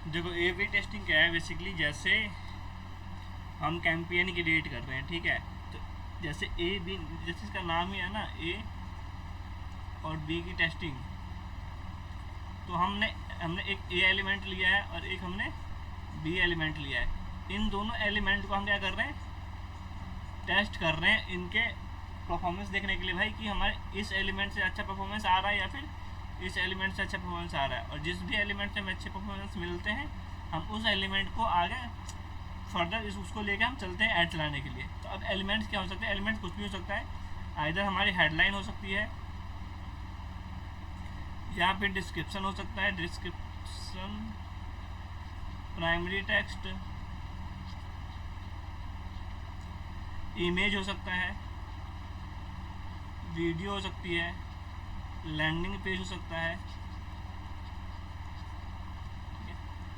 देखो A B testing क्या है बेसिकली, जैसे हम कैंपेन की डेट कर रहे हैं, ठीक है। तो जैसे ए बी, जैसे इसका नाम ही है ना, ए और बी की टेस्टिंग, तो हमने हमने एक ए एलिमेंट लिया है और एक हमने बी एलिमेंट लिया है। इन दोनों एलिमेंट को हम क्या कर रहे हैं, टेस्ट कर रहे हैं इनके परफॉर्मेंस देखने के लिए भाई, कि हमारे इस एलिमेंट से अच्छा परफॉर्मेंस आ रहा है या फिर इस एलिमेंट से अच्छा परफॉर्मेंस आ रहा है। और जिस भी एलिमेंट से हमें अच्छे परफॉर्मेंस मिलते हैं, हम उस एलिमेंट को आगे फर्दर उसको लेकर हम चलते हैं ऐड चलाने के लिए। तो अब एलिमेंट्स क्या हो सकते हैं, एलिमेंट्स कुछ भी हो सकता है। इधर हमारी हेडलाइन हो सकती है, या फिर डिस्क्रिप्शन हो सकता है, डिस्क्रिप्शन, प्राइमरी टेक्स्ट, इमेज हो सकता है, वीडियो हो सकती है, लैंडिंग पेज हो सकता है।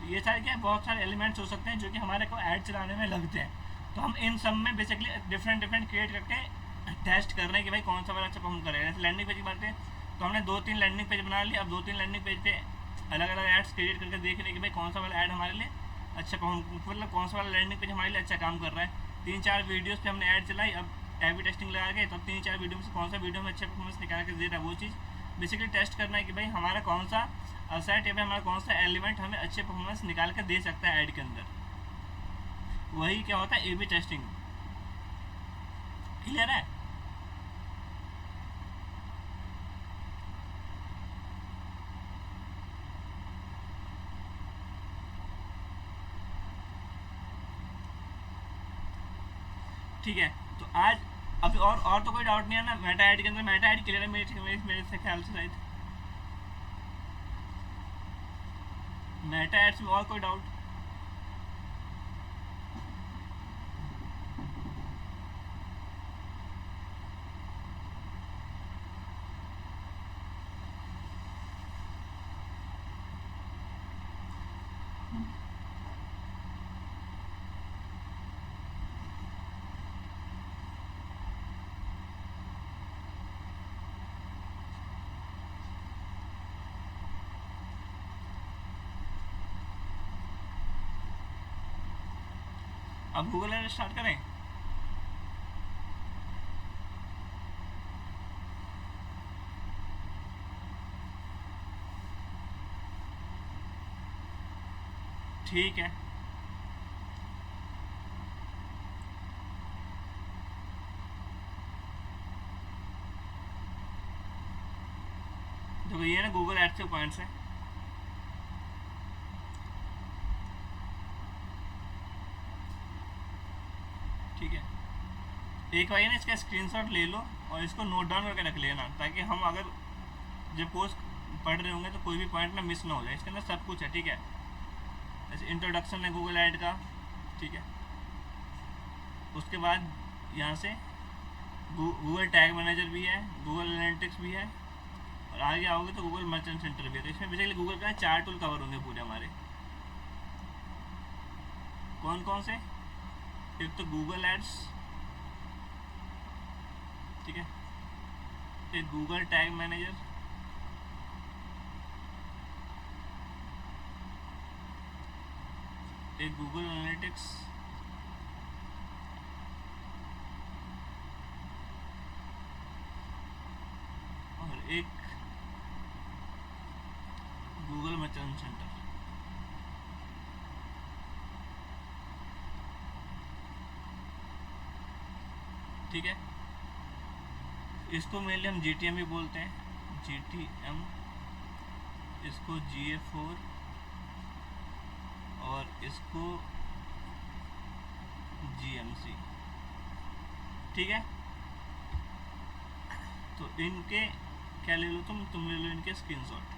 ये सारे क्या, बहुत सारे एलिमेंट्स हो सकते हैं जो कि हमारे को ऐड चलाने में लगते हैं। तो हम इन सब में बेसिकली डिफरेंट डिफरेंट क्रिएट करके टेस्ट कर रहे हैं कि भाई कौन सा वाला अच्छा परफॉर्म करेगा। जैसे लैंडिंग पेज की बात है, तो हमने 2-3 लैंडिंग पेज बना लिया। अब 2-3 लैंडिंग पेज पे अलग अलग एड्स क्रिएट करके देख रहे हैं कि भाई कौन सा वाला ऐड हमारे लिए अच्छा परफॉर्म, मतलब कौन सा वाला लैंडिंग पेज हमारे लिए अच्छा काम कर रहा है। 3-4 वीडियोज़ पे हमने ऐड चलाई, अब ए बी टेस्टिंग लगा के तब 3-4 वीडियो में से कौन सा वीडियो में अच्छा परफॉर्मेंस निकाल के दे रहा है, वो चीज़ बेसिकली टेस्ट करना है कि भाई हमारा कौन सा सेट या फिर हमारा कौन सा एलिमेंट हमें अच्छे परफॉर्मेंस निकाल कर दे सकता है ऐड के अंदर। वही क्या होता है ए बी टेस्टिंग। क्लियर है? ठीक है। तो आज अभी और तो कोई डाउट नहीं है ना मेटा ऐड के अंदर? मेटा ऐड क्लियर है मेरे से ख्याल से शायद। मेटा एड्स में और कोई डाउट? अब गूगल ऐड स्टार्ट करें? ठीक है। तो ये ना गूगल एड्स के पॉइंट्स हैं। ठीक है, एक बार ना इसका स्क्रीनशॉट ले लो और इसको नोट डाउन करके रख लेना, ताकि हम अगर जब पोस्ट पढ़ रहे होंगे तो कोई भी पॉइंट ना मिस ना हो जाए। इसके अंदर सब कुछ है, ठीक है। जैसे इंट्रोडक्शन है गूगल ऐड का, ठीक है। उसके बाद यहाँ से गूगल टैग मैनेजर भी है, गूगल एनालिटिक्स भी है, और आगे आओगे तो गूगल मर्चेंट सेंटर भी है। तो इसमें बेसिकली गूगल का 4 टूल कवर होंगे पूरे हमारे। कौन कौन से? एक तो गूगल एड्स, ठीक है, एक गूगल टैग मैनेजर, एक गूगल एनालिटिक्स, और एक गूगल मर्चेंट सेंटर। ठीक है, इसको मेनली हम जी टी एम भी बोलते हैं, जी टी एम, इसको जी ए फोर, और इसको जी एम सी। ठीक है, तो इनके क्या ले लो, तुम ले लो इनके स्क्रीनशॉट।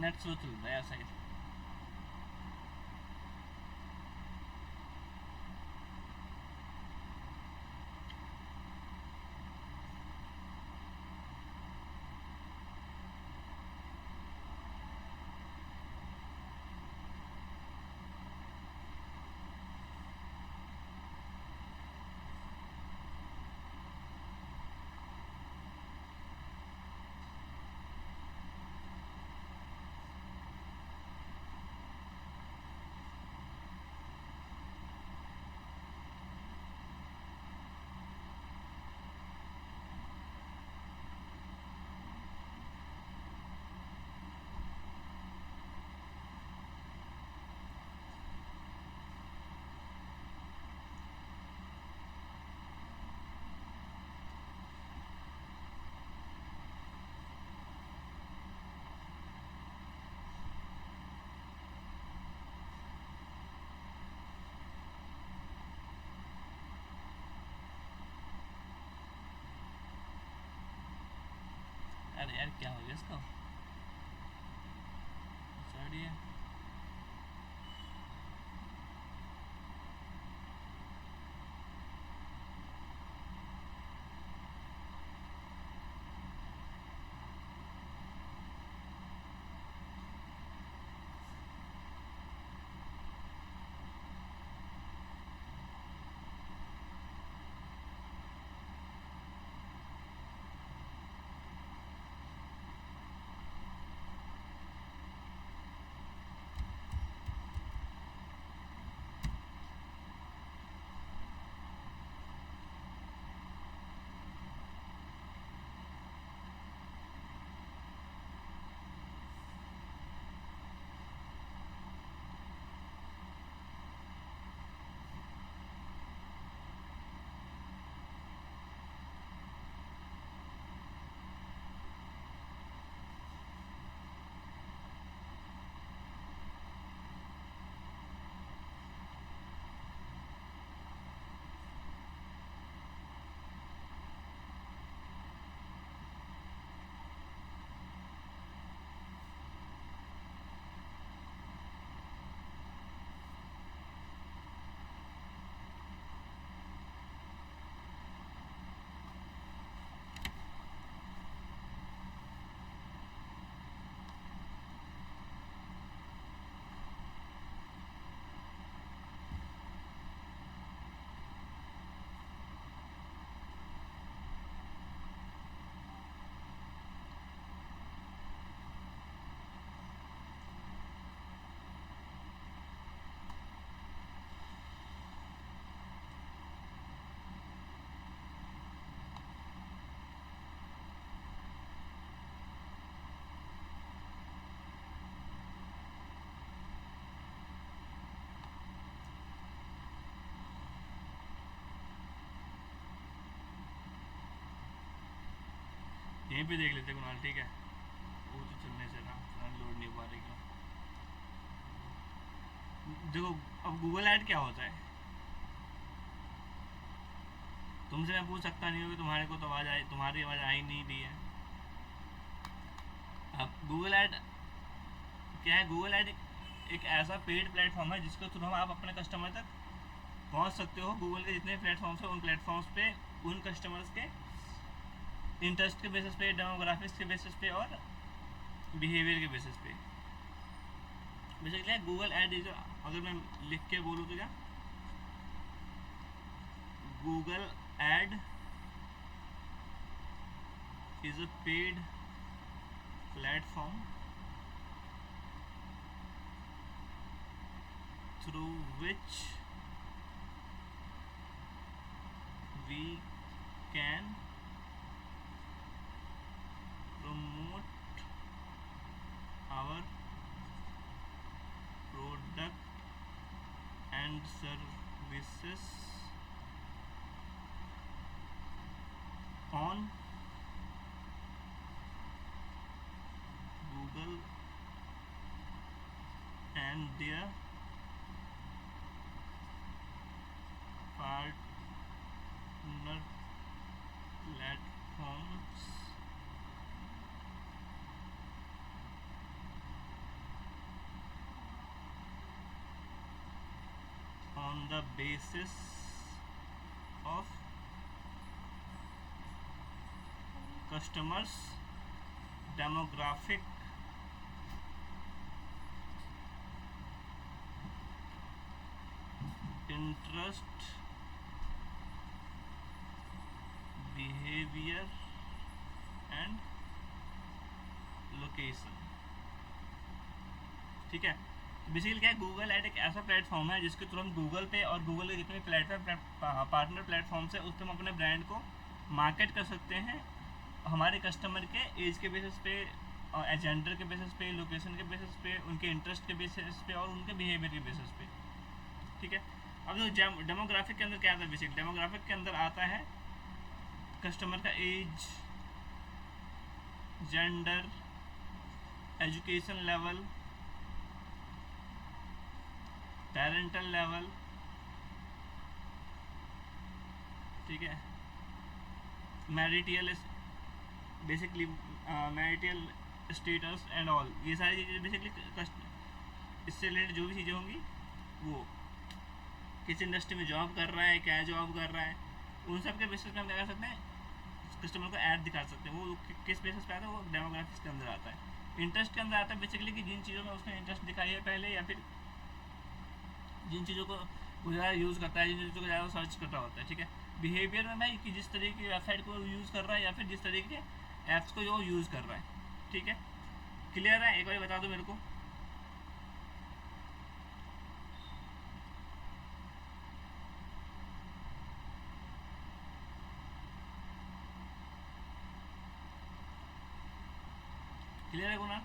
नेट स्लो चल रहा है शायद। अरे यार क्या हो गया इसको, सॉरी है। यहीं पे देख लेते कुणाल, ठीक है। वो तो चलने से ना लोड नहीं हो पा रही क्यों। देखो अब गूगल ऐड क्या होता है, तुमसे मैं पूछ सकता नहीं हूँ कि तुम्हारे को तो आवाज़ आई, तुम्हारी आवाज़ आई नहीं दी है। अब गूगल ऐड क्या है, गूगल ऐड एक ऐसा पेड प्लेटफॉर्म है जिसके थ्रू हम आप अपने कस्टमर तक पहुंच सकते हो। गूगल के जितने प्लेटफॉर्म्स हैं उन प्लेटफॉर्म्स पे उन कस्टमर्स के इंटरेस्ट के बेसिस पे, डेमोग्राफिक्स के बेसिस पे और बिहेवियर के बेसिस पे। बेसिकली गूगल ऐड इज, अगर मैं लिख के बोलूँ तो क्या, Google add is a paid platform through which we can promote our product and services on Google and their partner platforms on the basis of customers demographic interest behavior and location। ठीक है, basically क्या है, Google ad एक ऐसा platform है जिसके through हम Google पे और गूगल के जितने प्लेटफॉर्म पार्टनर प्लेटफॉर्म्स है उस पर हम अपने ब्रांड को मार्केट कर सकते हैं हमारे कस्टमर के एज के बेसिस पे, जेंडर के बेसिस पे, लोकेशन के बेसिस पे, उनके इंटरेस्ट के बेसिस पे और उनके बिहेवियर के बेसिस पे। ठीक है, अब जो डेमोग्राफिक के अंदर क्या आता है, बेसिक डेमोग्राफिक के अंदर आता है कस्टमर का age, gender, education level, parental level, ठीक है, marital, basically marital status and all, ये सारी चीज़ें बेसिकली इससे रिलेटेड जो भी चीज़ें होंगी वो, किस इंडस्ट्री में जॉब कर रहा है, क्या जॉब कर रहा है, उन सब के बेसिस पे हम क्या कर सकते हैं, कस्टमर को ऐड दिखा सकते हैं। वो किस बेसिस पे आता है, वो डेमोग्राफिक्स के अंदर आता है। इंटरेस्ट के अंदर आता है बेसिकली कि जिन चीज़ों में उसने इंटरेस्ट दिखाई है पहले, या फिर जिन चीज़ों को वो ज़्यादा यूज़ करता है, जिन चीज़ों को ज़्यादा सर्च करता होता है। ठीक है, बिहेवियर में भाई कि जिस तरीके की वेबसाइट को यूज़ कर रहा है या फिर जिस तरीके के ऐप्स को जो यूज़ कर रहा है। ठीक है, क्लियर है, एक बार बता दो मेरे को। क्लियर है गुना?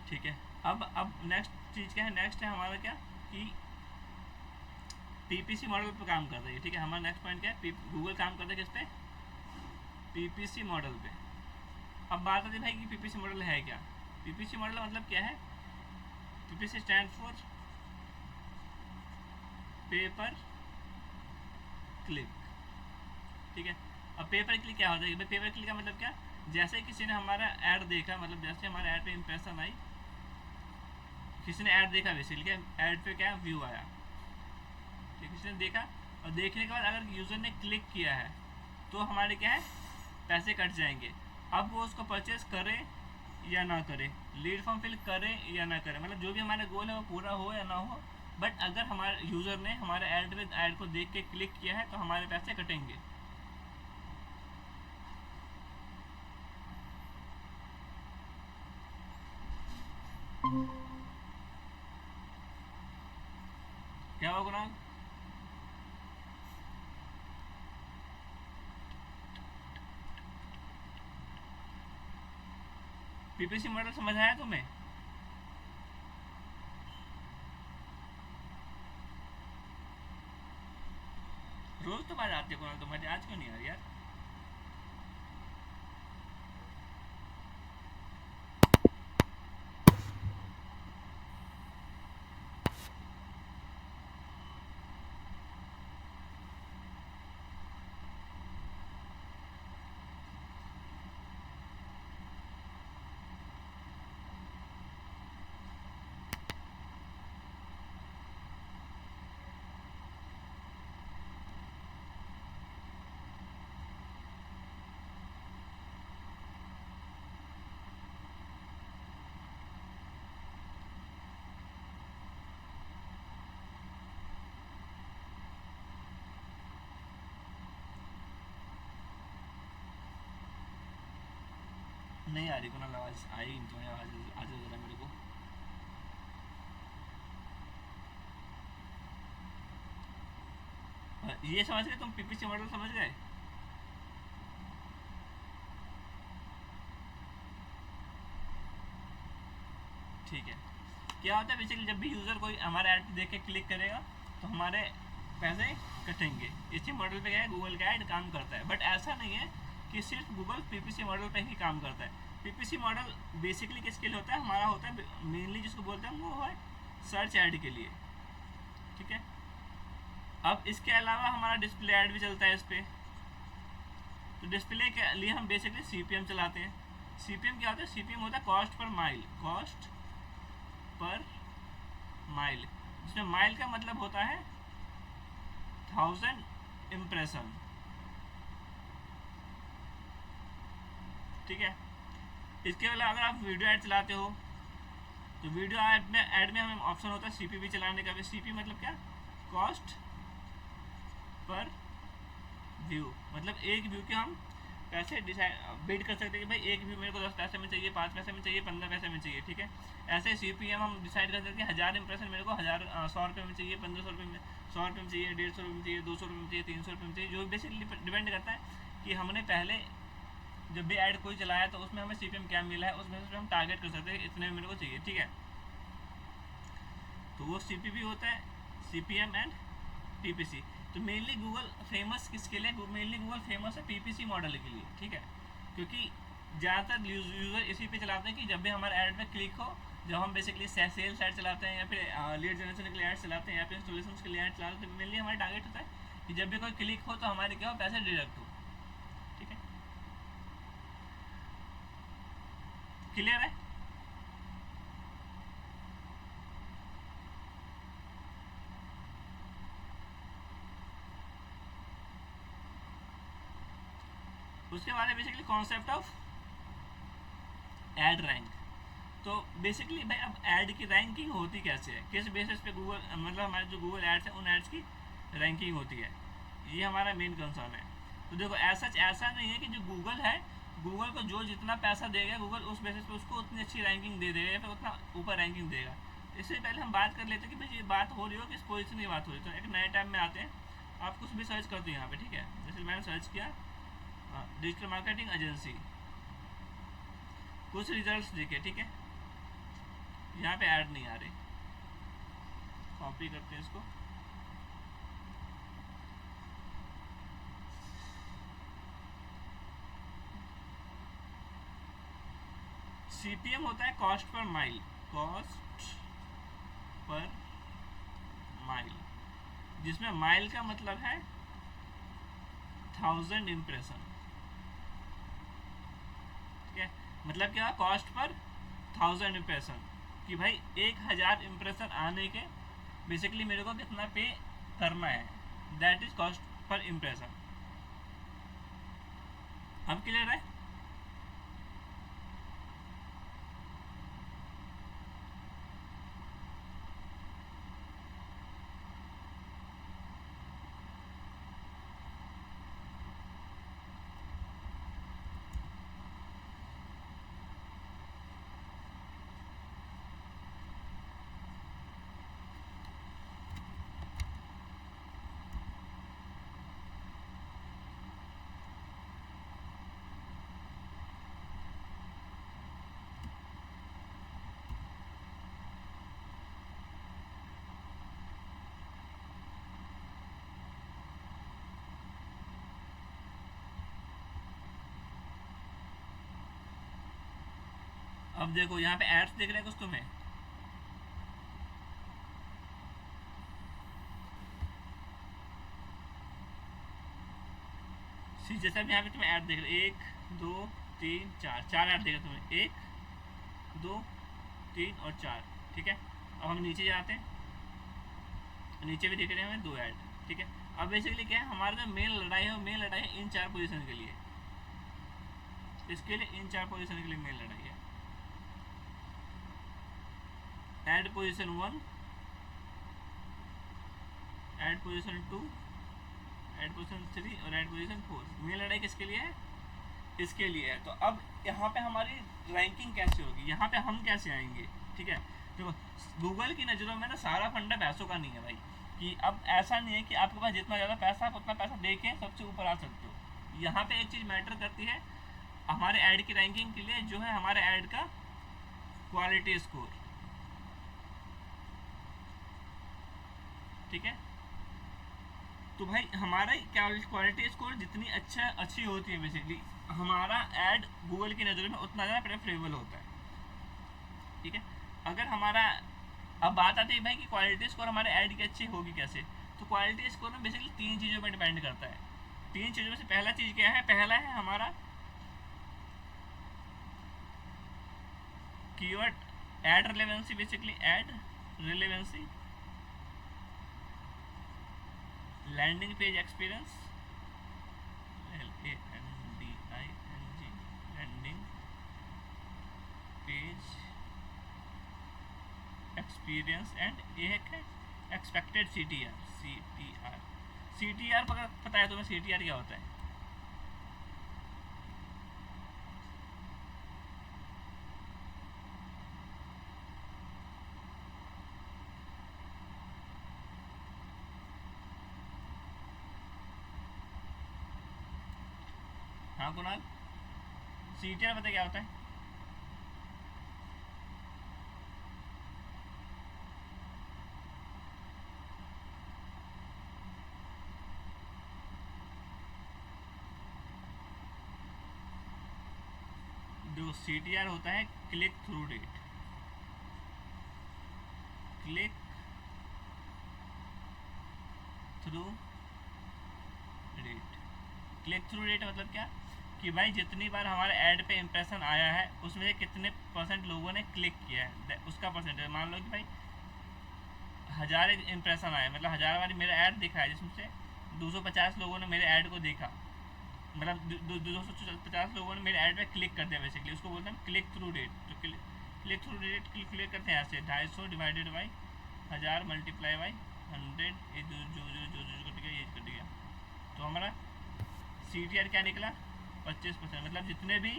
ठीक है, अब नेक्स्ट चीज़ क्या है, नेक्स्ट है हमारा क्या कि पीपीसी मॉडल पर काम कर रही है। ठीक है, हमारा नेक्स्ट पॉइंट क्या है, गूगल काम करता है किस पे, पीपीसी मॉडल पे। अब बात आती है भाई कि पीपीसी मॉडल है क्या। पीपीसी मॉडल मतलब क्या है, PPC stand for paper click. ठीक है, अब पेपर क्लिक क्या होता है, पेपर क्लिक का मतलब क्या, जैसे किसी ने हमारा ऐड देखा, मतलब जैसे हमारे ऐड पे इंप्रेशन आई, किसी ने ऐड देखा, बेसिकली ऐड पे क्या व्यू आया, ठीक, किसी ने देखा और देखने के बाद अगर यूज़र ने क्लिक किया है तो हमारे क्या है, पैसे कट जाएंगे। अब वो उसको परचेस करे या ना करे, लीड फॉर्म फिल करे या ना करे, मतलब जो भी हमारा गोल है वो पूरा हो या ना हो, बट अगर हमारे यूज़र ने हमारे ऐड को देख के क्लिक किया है तो हमारे पैसे कटेंगे। क्या होगा ना, पीपीसी मॉडल समझ आया तुम्हें? रोज तो बात आती है, तुम्हारी आज क्यों नहीं आ रही यार? नहीं आ रही कुणाल आवाज़, आई नहीं तुम्हें आवाज़, आज ज़रा मेरे को। ये समझ गए तुम, पीपीसी मॉडल समझ गए? ठीक है, क्या होता है बेसिकली, जब भी यूज़र कोई हमारे ऐड देख के क्लिक करेगा तो हमारे पैसे कटेंगे। इसी मॉडल पे क्या है, गूगल का ऐड काम करता है, बट ऐसा नहीं है कि सिर्फ गूगल पीपीसी मॉडल पे ही काम करता है। पीपीसी मॉडल बेसिकली किसके लिए होता है, हमारा होता है मेनली जिसको बोलते हैं वो है सर्च ऐड के लिए। ठीक है, अब इसके अलावा हमारा डिस्प्ले ऐड भी चलता है इस पर। तो डिस्प्ले के लिए हम बेसिकली सीपीएम चलाते हैं। सीपीएम क्या होता है, सीपीएम होता है cost per mile, cost per mile. जिसमें माइल का मतलब होता है 1000 इम्प्रेशन, ठीक है। इसके अलावा अगर आप वीडियो ऐड चलाते हो तो वीडियो ऐड में हमें ऑप्शन होता है सीपीवी चलाने का भी। सीपी मतलब क्या, कॉस्ट पर व्यू, मतलब एक व्यू के हम पैसे डिसाइड बिड कर सकते हैं कि भाई एक व्यू मेरे को 10 पैसे में चाहिए, 5 पैसे में चाहिए, 15 पैसे में चाहिए, ठीक है। ऐसे सीपीएम हम डिसाइड कर सकते हैं 1000 इंप्रेशन मेरे को 100 रुपये में चाहिए, 1500 रुपये में, 100 रुपये में चाहिए, 150 रुपये में चाहिए, 200 रुपये में चाहिए, 300 रुपये में चाहिए। जो बेसिकली डिपेंड करता है कि हमने पहले जब भी ऐड कोई चलाया तो उसमें हमें सीपीएम क्या मिला है, उस बेसिस पे हम टारगेट कर सकते हैं इतने में मेरे को चाहिए, ठीक है। तो वो सीपीवी होता है, सीपीएम एंड पीपीसी। तो मेनली गूगल फेमस किसके लिए, मेनली गूगल फेमस है पीपीसी मॉडल के लिए, ठीक है। क्योंकि ज़्यादातर यूज़र इसी पे चलाते हैं कि जब भी हमारे ऐड में क्लिक हो, जब हम बेसिकली सेल्स ऐड चलाते हैं या फिर लीड जनरेशन के लिए ऐड चलाते हैं या फिर इंस्टॉलेशन के लिए ऐड चलाते हैं, तो मेनली हमारा टारगेट होता है कि जब भी कोई क्लिक हो तो हमारे क्या हो, पैसे डिडक्ट हो, ठीक है। क्लियर है। उसके बाद है basically concept of add rank. तो बेसिकली भाई अब ऐड की रैंकिंग होती कैसे है, किस बेसिस पे गूगल, मतलब हमारे जो गूगल एड्स है उन एड्स की रैंकिंग होती है, ये हमारा मेन कंसर्न है। तो देखो ऐसा नहीं है कि जो गूगल है, गूगल को जो जितना पैसा देगा गूगल उस बेसिस पे उसको उतनी अच्छी रैंकिंग दे देगा या फिर उतना ऊपर रैंकिंग देगा। इससे पहले हम बात कर लेते हैं कि भाई ये बात हो रही हो किस पोजीशन की बात हो रही है। तो एक नए टैब में आते हैं, आप कुछ भी सर्च करते हो यहाँ पे, ठीक है। जैसे मैंने सर्च किया डिजिटल मार्केटिंग एजेंसी, कुछ रिजल्ट्स देखे, ठीक है। यहाँ पे ऐड नहीं आ रही, कॉपी करते हैं इसको। सीपीएम होता है cost per mile, cost per mile, जिसमें माइल का मतलब है 1000 इम्प्रेशन, ठीक है। मतलब क्या, कॉस्ट पर 1000 इम्प्रेशन, कि भाई 1000 इम्प्रेशन आने के बेसिकली मेरे को कितना पे करना है, that is cost per impression. अब क्लियर है। अब देखो यहाँ पे एड्स दिख रहे हैं कुछ तुम्हें, सी जैसा भी यहाँ पे तुम्हें ऐड देख रहे, 1 2 3 4, 4 ऐड देख रहे तुम्हें, 1 2 3 और 4, ठीक है। अब हम नीचे जाते हैं, नीचे भी दिख रहे हैं हमें 2 ऐड, ठीक है। अब बेसिकली क्या है, हमारा जो मेन लड़ाई है वो मेन लड़ाई है इन 4 पोजीशन के लिए, इसके लिए इन 4 पोजीशन के लिए मेन लड़ाई है। Add position 1, add position 2, add position 3 और ऐड पोजीशन 4। मेन लड़ाई किसके लिए है, इसके लिए है। तो अब यहाँ पे हमारी रैंकिंग कैसे होगी, यहाँ पे हम कैसे आएंगे, ठीक है। तो गूगल की नज़रों में ना सारा फंडा पैसों का नहीं है भाई, कि अब ऐसा नहीं है कि आपके पास जितना ज़्यादा पैसा आप उतना पैसा दे के सबसे ऊपर आ सकते हो। यहाँ पे एक चीज़ मैटर करती है हमारे ऐड की रैंकिंग के लिए, जो है हमारे ऐड का क्वालिटी स्कोर, ठीक है। तो भाई हमारा क्वालिटी स्कोर जितनी अच्छी होती है बेसिकली हमारा ऐड गूगल की नज़रों में उतना ज़्यादा प्रेफरेबल होता है, ठीक है। अगर हमारा, अब बात आती है भाई कि क्वालिटी स्कोर हमारे ऐड की अच्छी होगी कैसे, तो क्वालिटी स्कोर में बेसिकली 3 चीज़ों पर डिपेंड करता है। 3 चीज़ों में से पहला चीज़ क्या है, पहला है हमारा keyword ad relevancy, basically ad relevancy, landing page experience, LANDING, landing page experience and ये है एक्सपेक्टेड CTR पता है तुम्हें CTR क्या होता है? हाँ कुणाल, CTR पता है क्या होता है? जो CTR होता है click through rate, click through rate. Click through rate मतलब क्या कि भाई जितनी बार हमारे ऐड पे इम्प्रेशन आया है उसमें से कितने % लोगों ने क्लिक किया है, उसका परसेंटेज। मान लो कि भाई 1000 इम्प्रेशन आए, मतलब 1000 बार मेरा ऐड दिखा है, जिसमें से 250 लोगों ने मेरे ऐड को देखा, मतलब 250 लोगों ने मेरे ऐड पे क्लिक कर दिया, बेसिकली उसको बोलते हैं क्लिक थ्रू रेट। तो क्लिक थ्रू रेट कैलकुलेट करते हैं ऐसे, 250 डिवाइडेड बाई 1000 मल्टीप्लाई बाई 100, ये जो कट गया, ये कट गया, तो हमारा CTR क्या निकला? 25%। मतलब जितने भी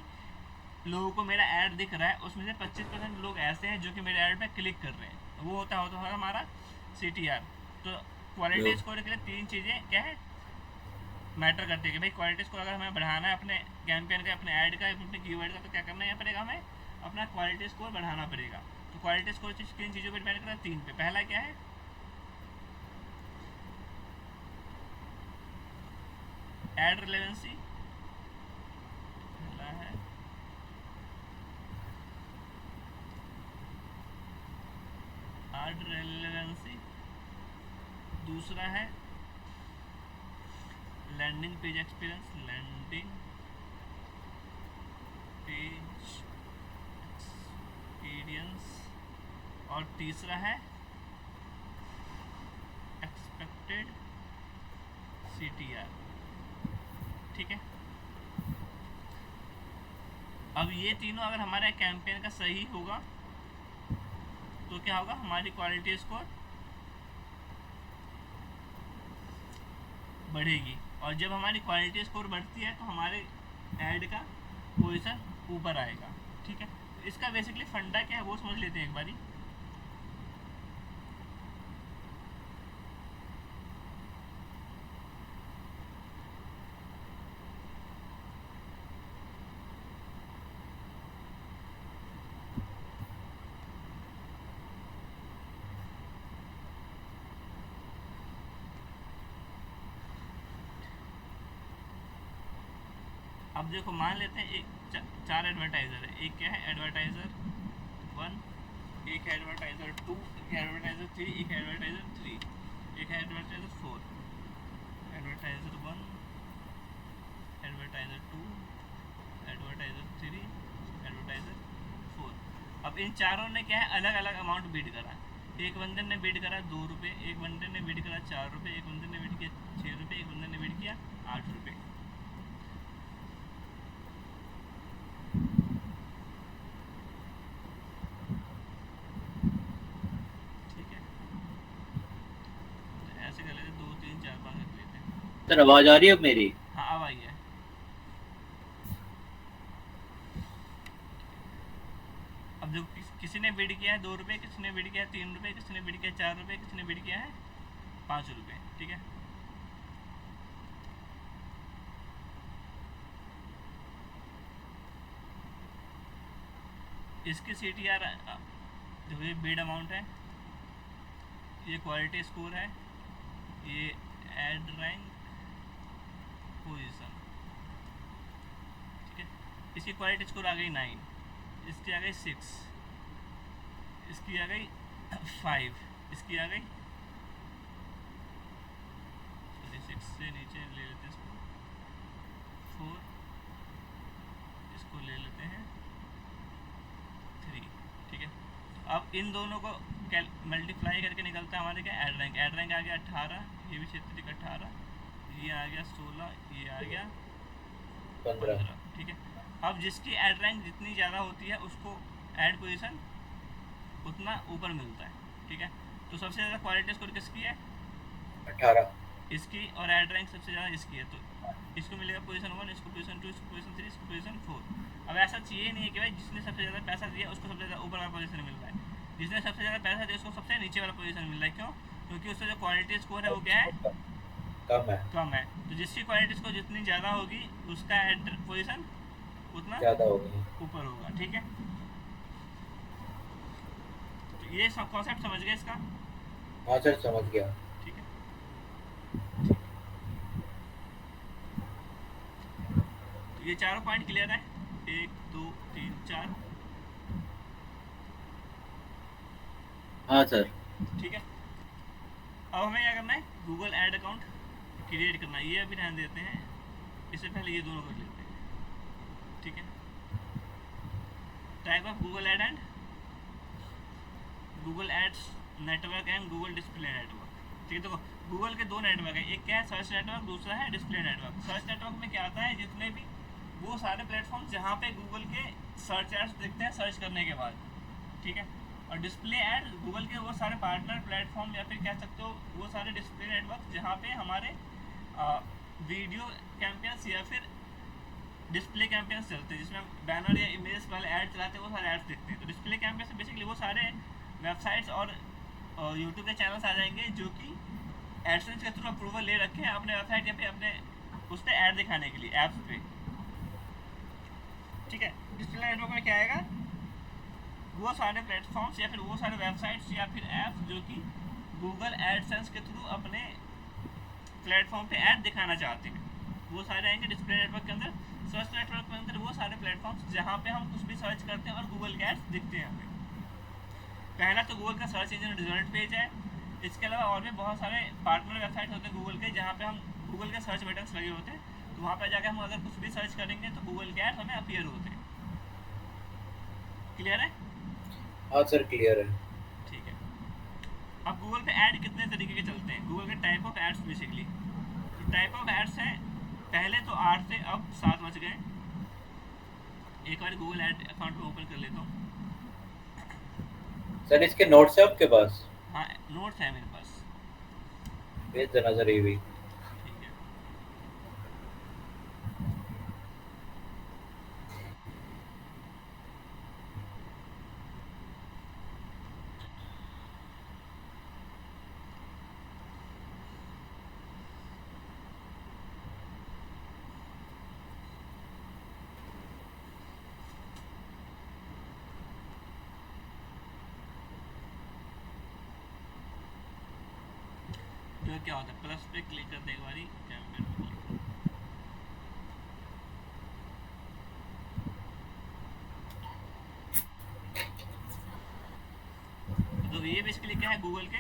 लोगों को मेरा ऐड दिख रहा है उसमें से 25% लोग ऐसे हैं जो कि मेरे ऐड पे क्लिक कर रहे हैं, वो होता है हमारा CTR। तो क्वालिटी स्कोर के लिए 3 चीज़ें क्या है मैटर करती है कि भाई क्वालिटी स्कोर अगर हमें बढ़ाना है अपने कैंपेन का, अपने ऐड का, अपने कीवर्ड का, तो क्या करना है पड़ेगा, हमें अपना क्वालिटी स्कोर बढ़ाना पड़ेगा। तो क्वालिटी स्कोर किन चीज़ों पर डिपेंड करता है? 3 पे। पहला क्या है? एड रिलेवेंसी, पहला है एड रिलेवेंसी, दूसरा है landing page experience, landing page experience, और तीसरा है एक्सपेक्टेड CTR। ठीक है, अब ये तीनों अगर हमारे कैंपेन का सही होगा तो क्या होगा, हमारी क्वालिटी स्कोर बढ़ेगी, और जब हमारी क्वालिटी स्कोर बढ़ती है तो हमारे ऐड का पोजीशन ऊपर आएगा। ठीक है, इसका बेसिकली फंडा क्या है वो समझ लेते हैं एक बारी। अब देखो, मान लेते हैं एक 4 एडवर्टाइज़र है। एक क्या है, एडवर्टाइज़र 1, एक है एडवर्टाइज़र 2, एक है एडवर्टाइज़र 3, एक है एडवर्टाइज़र 3, एक है advertiser 4, advertiser 1, advertiser 2, advertiser 3, advertiser 4। अब इन चारों ने क्या है, अलग अलग अमाउंट बिड करा। एक बंदे ने बिड करा 2 रुपये, एक बंदे ने बिड करा 4 रुपये, एक बंदे ने बिड किया 6 रुपये, एक बंदे ने बिड किया 8 रुपये। ठीक है, तो ऐसे कर लेते 2 3 4 5 कर लेते हैं। सर आवाज आ रही है अब मेरी? हाँ अब आई है। अब जो किसी ने बिड किया है 2 रुपये, किसी ने बिड किया है 3 रुपये, किसी ने बिड किया है 4 रुपये, किसी ने बिड किया है 5 रुपये। ठीक है, इसकी CTR जो ये बिड अमाउंट है, ये क्वालिटी स्कोर है, ये एड रैंक पोजीशन। ठीक है, इसकी क्वालिटी स्कोर आ गई 9, इसकी आ गई 6, इसकी आ गई 5, इसकी आ गई 6 से नीचे ले लेते हैं इसको 4, इसको ले लेते हैं 3। ठीक है, अब इन दोनों को मल्टीप्लाई करके निकलता है हमारे क्या, एड रैंक। एड रैंक आ गया 18, ये भी क्षेत्र 18, ये आ गया 16, ये आ गया 15। 15, ठीक है। अब जिसकी ऐड रैंक जितनी ज़्यादा होती है उसको ऐड पोजीशन उतना ऊपर मिलता है, ठीक है। तो सबसे ज़्यादा क्वालिटी स्कोर किसकी है? 18। इसकी, और ऐड रैंक सबसे ज़्यादा इसकी है, तो इसको मिलेगा पोजीशन 1, इसको पोजीशन 2, इसको पोजीशन 3, इसको पोजीशन 4। अब ऐसा चाहिए नहीं है कि भाई जिसने सबसे ज़्यादा पैसा दिया उसको सबसे ज़्यादा ऊपर वाला पोजीशन मिल रहा है, जिसने सबसे ज़्यादा पैसा दिया उसको सबसे नीचे वाला पोजीशन मिल रहा है। क्यों? क्योंकि उसका जो क्वालिटी स्कोर है वो क्या है? कम है। कम है। तो जिसकी क्वालिटी स्कोर जितनी ज़्यादा होगी उसका ऐड पोजीशन उतना ज़्यादा हो गई। ऊपर होगा, ठीक है। तो ये सब कॉन्सेप्ट समझ गए इसका? हाँ सर, समझ गया। ठीक है, ठीक है। तो ये चारों पॉइंट क्लियर है, 1 2 3 4, हाँ सर। ठीक है। अब हमें क्या करना है? गूगल ऐड अकाउंट क्रिएट करना है। ये अभी ध्यान देते हैं, इससे पहले ये दोनों कर लेते हैं, ठीक है। Type of Google ad and Google ads network and Google display network, ठीक है। देखो गूगल के दो नेटवर्क है, एक क्या है सर्च नेटवर्क, दूसरा है डिस्प्ले नेटवर्क। सर्च नेटवर्क में क्या आता है? जितने भी वो सारे प्लेटफॉर्म जहाँ पे गूगल के सर्च एड्स दिखते हैं सर्च करने के बाद, ठीक है। और डिस्प्ले ऐड गूगल के वो सारे पार्टनर प्लेटफॉर्म या फिर कह सकते हो वो सारे डिस्प्ले नेटवर्क जहाँ पे हमारे वीडियो कैंपेन्स या फिर डिस्प्ले कैंपेन्स चलते हैं, जिसमें हम बैनर या इमेज वाले ऐड चलाते हैं, वो सारे ऐड्स दिखते हैं। तो डिस्प्ले कैंपेन्स में बेसिकली वो सारे वेबसाइट्स और यूट्यूब के चैनल्स आ जाएंगे जो कि एडसेंस के थ्रू अप्रूवल ले रखे हैं अपने वेबसाइट या फिर अपने उस पर ऐड दिखाने के लिए ऐप्स पे, ठीक है। डिस्प्ले नेटवर्क में क्या आएगा? वो सारे प्लेटफॉर्म्स या फिर वो सारे वेबसाइट्स या फिर ऐप्स जो कि गूगल एडसेंस के थ्रू अपने प्लेटफॉर्म पे ऐड दिखाना चाहते हैं, वो सारे आएंगे डिस्प्ले नेटवर्क के अंदर। सर्च नेटवर्क के अंदर वो सारे प्लेटफॉर्म्स जहाँ पे हम कुछ भी सर्च करते हैं और गूगल के एड्स दिखते हैं हमें। पहला तो गूगल का सर्च इंजन रिजल्ट पेज है। इसके अलावा और भी बहुत सारे पार्टनर वेबसाइट होते हैं गूगल के जहाँ पे हम गूगल के सर्च बटन्स लगे होते हैं, तो वहाँ पर जाकर हम अगर कुछ भी सर्च करेंगे तो गूगल के एड्स हमें अपीयर होते हैं। क्लियर है? हाँ सर, क्लियर है। ठीक है। अब गूगल पे ऐड कितने तरीके के चलते हैं? गूगल के टाइप ऑफ एड्स बेसिकली, तो टाइप ऑफ एड्स है पहले तो 8 थे, अब 7 बच गए। एक बार गूगल एड अकाउंट में ओपन कर लेता हूँ। सर इसके नोट्स है आपके पास? हाँ नोट्स है मेरे पास। भेज देना सर ये भी। ठीक है। तो क्या होता है, प्लस पे क्लिक करते एक बारी कैंपेन पे क्लिक। तो ये बेसिकली क्या है गूगल के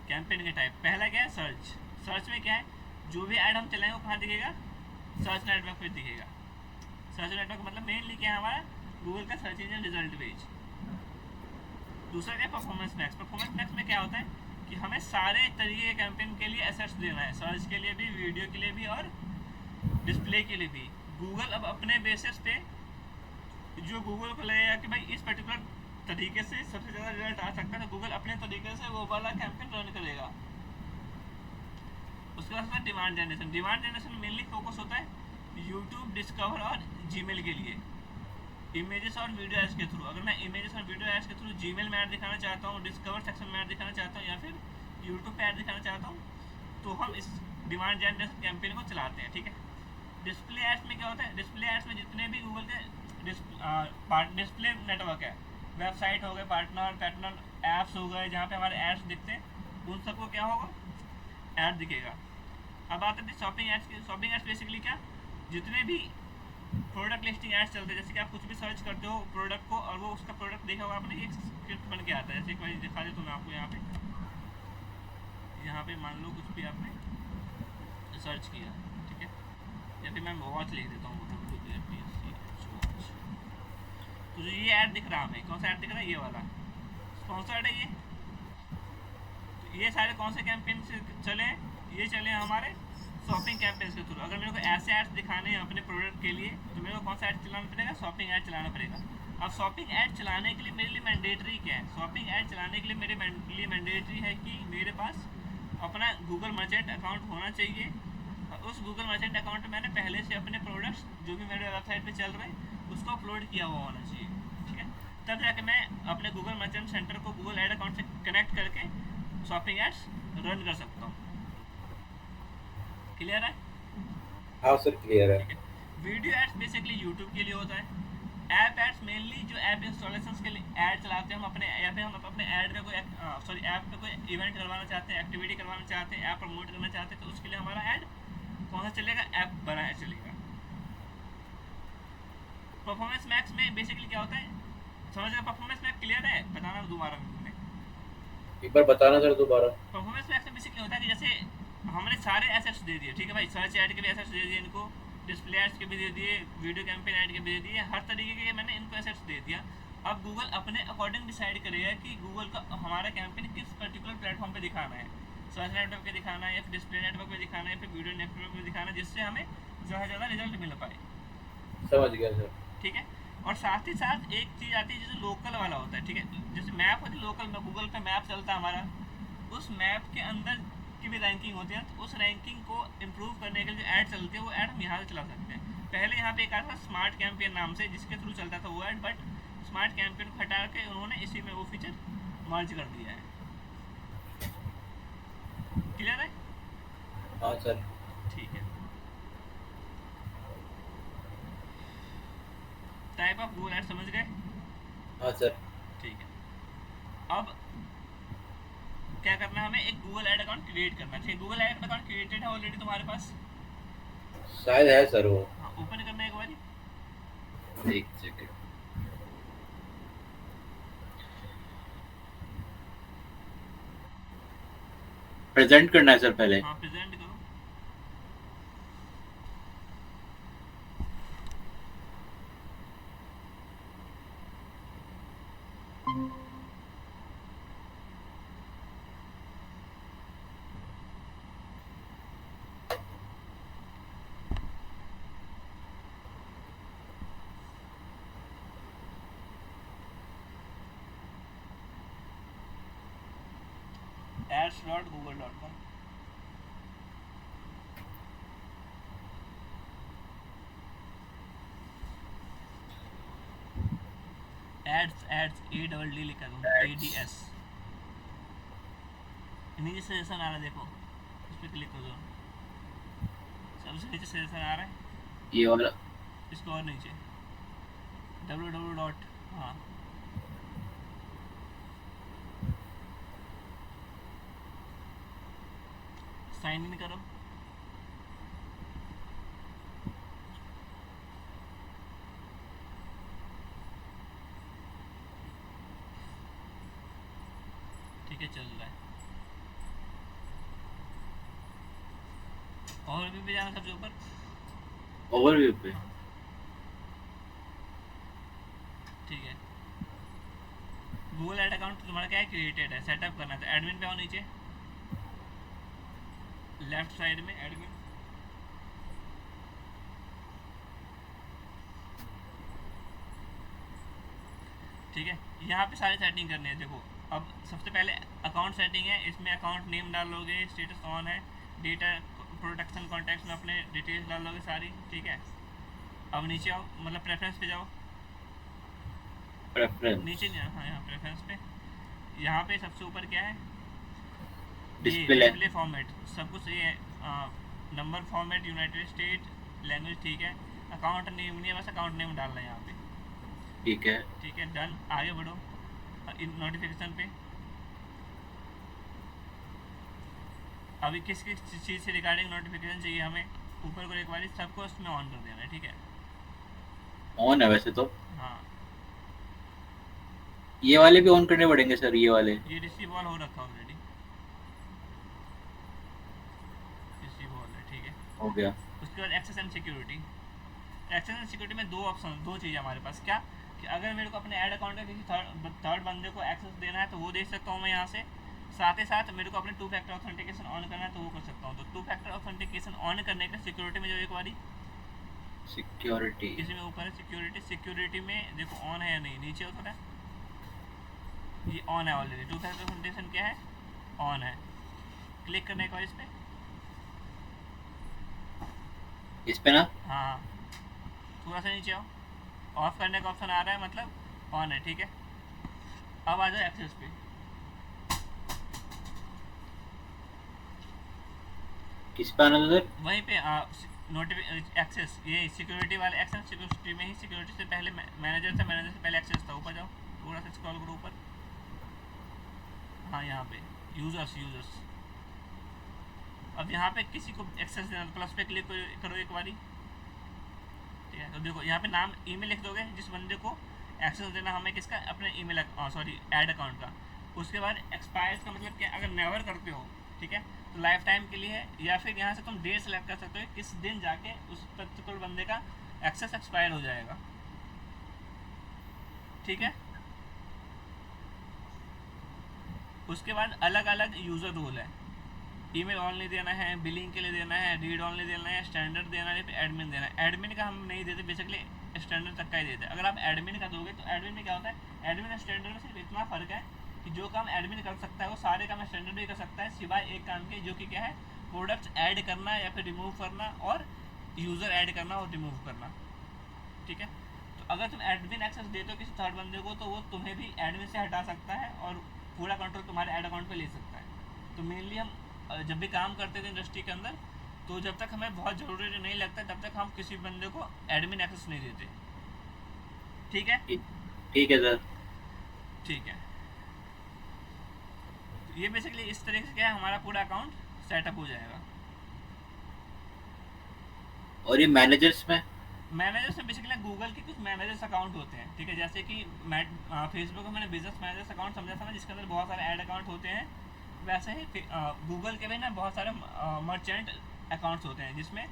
कैंपेन के टाइप। पहला क्या है सर्च। सर्च में क्या है जो भी ऐड हम चलाएंगे वो कहाँ दिखेगा? सर्च नेटवर्क पे दिखेगा। सर्च नेटवर्क मतलब मेनली क्या है हमारा गूगल का सर्च इंजन रिजल्ट पेज। दूसरा क्या है परफॉर्मेंस मैक्स। परफॉर्मेंस मैक्स में क्या होता है कि हमें सारे तरीके के कैंपेन के लिए एसेट्स देना है, सर्च के लिए भी, वीडियो के लिए भी और डिस्प्ले के लिए भी। गूगल अब अपने बेसिस पे जो गूगल को लगेगा कि भाई इस पर्टिकुलर तरीके से सबसे ज़्यादा रिजल्ट आ सकता है तो गूगल अपने तरीके से वो वाला कैंपेन रन करेगा। उसके बाद होता है डिमांड जनरेशन। डिमांड जनरेशन में मेनली फोकस होता है यूट्यूब, डिस्कवर और जीमेल के लिए इमेजेस और वीडियो एड्स के थ्रू। अगर मैं इमेजेस और वीडियो एड्स के थ्रू जीमेल में ऐड दिखाना चाहता हूँ, डिस्कवर सेक्शन में ऐड दिखाना चाहता हूँ या फिर यूट्यूब पे ऐड दिखाना चाहता हूँ तो हम इस डिमांड जनरेशन कैंपेन को चलाते हैं, ठीक है। डिस्प्ले एड्स में क्या होता है? डिस्प्ले एड्स में जितने भी गूगल के डिस्प्ले नेटवर्क है, वेबसाइट हो गए, पार्टनर ऐप्स हो गए जहाँ पे हमारे एड्स दिखते हैं, उन सबको क्या होगा? ऐड दिखेगा। अब आते हैं शॉपिंग एड्स की। शॉपिंग एड्स बेसिकली क्या, जितने भी प्रोडक्ट लिस्टिंग एड्स चलते हैं, जैसे कि आप कुछ भी सर्च करते हो प्रोडक्ट को और वो उसका प्रोडक्ट देखा होगा आपने, एक स्क्रिप्ट बन के आता है। जैसे एक बार दिखा देता हूँ मैं आपको। यहाँ पे मान लो कुछ भी आपने सर्च किया, ठीक है, या फिर मैं वॉच लिख देता हूँ, तो जो ये ऐड दिख रहा है हमें, कौन सा ऐड दिख रहा है? ये वाला स्पॉन्सर्ड है ये। तो ये सारे कौन से कैंपेन से चले? ये चले हमारे शॉपिंग कैंपेन्स के थ्रू। अगर मेरे को ऐसे एड्स दिखाने हैं अपने प्रोडक्ट के लिए तो मेरे को कौन सा ऐड चलाना पड़ेगा? शॉपिंग ऐड चलाना पड़ेगा। अब शॉपिंग ऐड चलाने के लिए मेरे लिए मैंडेटरी क्या है? शॉपिंग ऐड चलाने के लिए मेरे लिए मैंडेटरी है कि मेरे पास अपना गूगल मर्चेंट अकाउंट होना चाहिए, और उस गूगल मर्चेंट अकाउंट में मैंने पहले से अपने प्रोडक्ट्स जो भी मेरे वेबसाइट पे चल रहे हैं उसको अपलोड किया हुआ होना चाहिए, ठीक है? तब जाके मैं अपने गूगल मर्चेंट सेंटर को गूगल ऐड अकाउंट से कनेक्ट करके शॉपिंग एड्स रन कर सकता हूँ। क्लियर है? हाँ सर क्लियर है। ठीक है। वीडियो एड्स बेसिकली यूट्यूब के लिए होता है। ऐप एड्स मेनली जो ऐप इंस्टॉलेशन के लिए ऐड चलाते हैं हम अपने, या फिर हम अपने ऐड का कोई ऐप पे कोई इवेंट करवाना चाहते हैं, एक्टिविटी करवाना चाहते हैं, ऐप प्रमोट करना चाहते हैं, तो उसके लिए हमारा ऐड कौन सा चलेगा? ऐप बनाया चलेगा। परफॉर्मेंस मैक्स में बेसिकली क्या होता है? समझ रहे? परफॉर्मेंस मैक्स क्लियर है? बताना दोबारा में। एक बार बताना सर दोबारा। परफॉर्मेंस मैक्स में बेसिकली होता है कि जैसे हमने सारे एसेट्स दे दिए, ठीक है भाई, सर्च ऐड के भी एसेट्स दे दिए इनको, डिस्प्ले एड्स के भी दे दिए, वीडियो कैंपेन ऐड के भी दे दिए, हर तरीके के मैंने इनको एसेट्स दे दिया। अब गूगल अपने अकॉर्डिंग डिसाइड करेगा कि गूगल का हमारा कैंपेन किस पर्टिकुलर प्लेटफॉर्म पे दिखाना है, सर्च नेटवर्क पे दिखाना है, या फिर डिस्प्ले नेटवर्क पे दिखाना है, या फिर वीडियो नेटवर्क पे दिखाना है, जिससे हमें ज़्यादा से ज़्यादा रिजल्ट मिल पाए, समझ गया सर। ठीक है? और साथ ही साथ एक चीज़ आती है जैसे लोकल वाला होता है, ठीक है? जैसे मैप होती है लोकल में, गूगल पे मैप चलता है हमारा, उस मैप के अंदर की भी रैंकिंग होती है, तो उस रैंकिंग को इम्प्रूव करने के लिए जो ऐड चलती है वो ऐड हम यहाँ से चला सकते हैं। पहले यहाँ पे एक आता था स्मार्ट कैंपेन नाम से, जिसके थ्रू चलता था वो ऐड, बट स्मार्ट कैंपेन को हटा के उन्होंने इसी में वो फीचर मर्ज कर दिया है। क्लियर है? हाँ सर। ठीक है। टाइप ऑफ गूगल ऐड समझ गए? हाँ सर। ठीक है। अब क्या करना है हमें? एक गूगल ऐड अकाउंट क्रिएट करना चाहिए। गूगल ऐड अकाउंट क्रिएटेड है ऑलरेडी तुम्हारे पास? शायद है सर वो। हाँ, ओपन करना है एक बारी। एक सेकंड। प्रेजेंट करना है सर पहले। हाँ, प्रेजेंट करो। ads.google.com। Ads A double D लिखा दूँ, ADS। नीचे सजेशन आ रहा है, देखो इस पर क्लिक करो, सबसे नीचे सजेशन आ रहा है, ये वाला। इसको और नीचे www डॉट, हाँ, साइन इन करो। ठीक है, चल रहा है। और भी जाना सबसे ऊपर। ओवरव्यू पे। हाँ, ठीक है। गूगल ऐड अकाउंट तुम्हारा क्या है? क्रिएटेड है, सेटअप करना है, तो एडमिन पे आओ नीचे, लेफ्ट साइड में एडमिन। ठीक है, यहाँ पे सारी सेटिंग करनी है। देखो, अब सबसे पहले अकाउंट सेटिंग है, इसमें अकाउंट नेम डाल लोगे, स्टेटस ऑन है, डेटा प्रोटेक्शन कॉन्टैक्ट्स में अपने डिटेल्स डाल लोगे सारी, ठीक है? अब नीचे आओ, मतलब प्रेफरेंस पे जाओ, प्रेफरेंस। नीचे नहीं, हाँ यहाँ प्रेफरेंस पे, यहाँ पे सबसे ऊपर क्या है? ये डिस्प्ले। डिस्प्ले फॉर्मेट, सब कुछ ये number format, United state, language, ठीक है? अकाउंट नेम नहीं है, बस अकाउंट नेम डालना है यहाँ पे, ठीक है। ठीक है, डन। आगे बढ़ो, नोटिफिकेशन पे। अभी किस किस चीज़ से रिगार्डिंग नोटिफिकेशन चाहिए हमें? ऊपर को एक बार सबको उसमें ऑन कर देना है, ठीक है? ऑन है वैसे तो। हाँ, ये वाले भी ऑन करने पड़ेंगे सर, ये वाले। ये रिसीव ऑल हो रखा ऑलरेडी, रिसीव ऑल है, ठीक है? हो गया। उसके बाद access and security. Access and security में दो ऑप्शन, दो चीज़ें हमारे पास। क्या कि अगर मेरे को अपने ऐड अकाउंट का किसी थर्ड बंदे को एक्सेस देना है तो वो दे सकता हूँ मैं यहाँ से, साथ ही साथ मेरे को अपने टू फैक्टर ऑथेंटिकेशन ऑन करना है तो वो कर सकता हूँ। तो टू फैक्टर ऑथेंटिकेशन ऑन करने के सिक्योरिटी में जो एक बारी सिक्योरिटी। इसमें ऊपर है सिक्योरिटी, सिक्योरिटी में देखो ऑन है या नहीं, नीचे हो थोड़ा, ये ऑन है ऑलरेडी। टू फैक्टर ऑथेंटिकेशन क्या है, ऑन है। क्लिक करने के बाद इस पर, इस पे ना? हाँ थोड़ा सा नीचे आओ, ऑफ करने का ऑप्शन आ रहा है, मतलब ऑन है, ठीक है। अब आ जाओ एक्सेस पे, किस पे आना था सर? वहीं पे एक्सेस, ये सिक्योरिटी वाले एक्सेस, सिक्योरिटी में ही, सिक्योरिटी से पहले मैनेजर था, मैनेजर से पहले एक्सेस था। ऊपर जाओ, थोड़ा सा स्क्रॉल करो ऊपर, हाँ यहाँ पे यूजर्स, यूजर्स। अब यहाँ पे किसी को एक्सेस देना, प्लस पे क्लिक करो एक बारी, ठीक है। तो देखो यहाँ पे नाम ईमेल लिख दोगे जिस बंदे को एक्सेस देना हमें, किसका, अपने ईमेल सॉरी ऐड अकाउंट का। उसके बाद एक्सपायर्स का मतलब क्या, अगर नेवर करते हो, ठीक है, तो लाइफ टाइम के लिए है, या फिर यहाँ से तुम डेट सेलेक्ट कर सकते हो किस दिन जाके उस पर्टिकुलर बंदे का एक्सेस एक्सपायर हो जाएगा, ठीक है। उसके बाद अलग अलग यूज़र रोल है, ईमेल ऑनली देना है, बिलिंग के लिए देना है, रीड ऑनली देना है, स्टैंडर्ड देना है, एडमिन देना है। एडमिन का हम नहीं देते, बेसिकली स्टैंडर्ड तक का ही देते हैं। अगर आप एडमिन का दोगे तो एडमिन में क्या होता है, एडमिन और स्टैंडर्ड में सिर्फ इतना फ़र्क है कि जो काम एडमिन कर सकता है वो सारे काम स्टैंडर्ड भी कर सकता है, सिवाय एक काम के, जो कि क्या है, प्रोडक्ट्स ऐड करना या फिर रिमूव करना, और यूज़र ऐड करना और रिमूव करना, ठीक है। तो अगर तुम एडमिन एक्सेस देते हो किसी थर्ड बंदे को, तो वो तुम्हें भी एडमिन से हटा सकता है और पूरा कंट्रोल तुम्हारे ऐड अकाउंट पे ले सकता है। तो मेनली हम जब भी काम करते थे इंडस्ट्री के अंदर, तो जब तक हमें बहुत ज़रूरी नहीं लगता तब तक हम किसी बंदे को एडमिन एक्सेस नहीं देते, ठीक है। ठीक है सर। ठीक है, तो ये बेसिकली इस तरीके से क्या है, हमारा पूरा अकाउंट सेटअप हो जाएगा। और ये मैनेजर्स में? मैनेजर्स में बेसिकली गूगल के कुछ मैनेजर्स अकाउंट होते हैं, ठीक है। जैसे कि फेसबुक में मैंने बिजनेस मैनेजर्स अकाउंट समझा था ना, जिसके अंदर बहुत सारे ऐड अकाउंट होते हैं, वैसे ही गूगल के भी ना बहुत सारे मर्चेंट अकाउंट्स होते हैं, जिसमें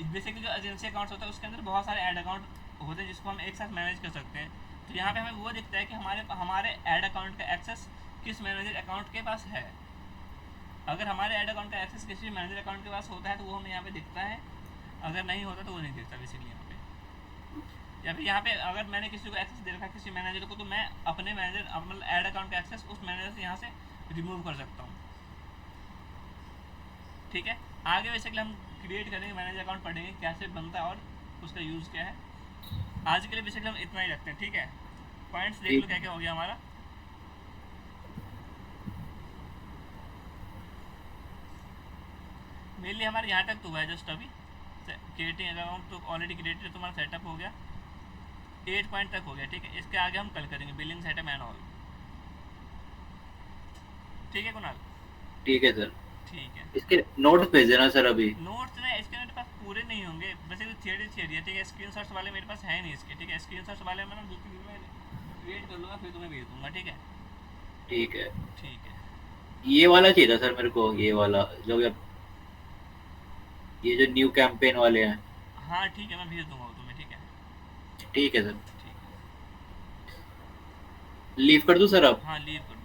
बेसिकली जो एजेंसी अकाउंट्स होता है उसके अंदर बहुत सारे ऐड अकाउंट होते हैं जिसको हम एक साथ मैनेज कर सकते हैं। तो यहाँ पे हमें वो दिखता है कि हमारे हमारे ऐड अकाउंट का एक्सेस किस मैनेजर अकाउंट के पास है। अगर हमारे ऐड अकाउंट का एक्सेस किसी मैनेजर अकाउंट के पास होता है तो वो हमें यहाँ पे दिखता है, अगर नहीं होता तो वो नहीं दिखता बेसिकली यहाँ पे। या फिर यहाँ पे अगर मैंने किसी को एक्सेस दे रखा है किसी मैनेजर को, तो मैं अपने मैनेजर मतलब ऐड अकाउंट का एक्सेस उस मैनेजर से यहाँ से रिमूव कर सकता हूँ, ठीक है। आगे बेसिकली हम क्रिएट करेंगे मैनेजर अकाउंट, पढ़ेंगे कैसे बनता है और उसका यूज़ क्या है। आज के लिए बेसिकली हम इतना ही रखते हैं, ठीक है। पॉइंट्स देख लो क्या क्या हो गया हमारा। मेनली हमारे यहाँ तक तो हुआ है जस्ट अभी, क्रिएटिंग अकाउंट तो ऑलरेडी क्रिएटेड तुम्हारा सेटअप हो गया, 8 पॉइंट तक हो गया, ठीक है। इसके आगे हम कल करेंगे बिलिंग सेटअप एंड ऑल, ठीक है कुणाल। ठीक है सर। ठीक है, इसके नोट्स भेज देना सर अभी। नोट्स ना इसके मेरे पास पूरे नहीं होंगे, वैसे थियरी थियरी है, ठीक है। स्क्रीनशॉट्स वाले मेरे पास है नहीं इसके, ठीक है। स्क्रीनशॉट्स वाले मैं ना दूसरी वीडियो में क्रिएट कर लूँगा, फिर तुम्हें भेज दूँगा, ठीक है। ठीक है। ठीक है, ये वाला चाहिए था सर मेरे को, ये वाला जो ये जो न्यू कैंपेन वाले हैं। हाँ ठीक है, मैं भेज दूँगा वो तुम्हें, ठीक है। ठीक है सर। ठीक है, लीव कर दूं सर अब? हाँ लीव करो।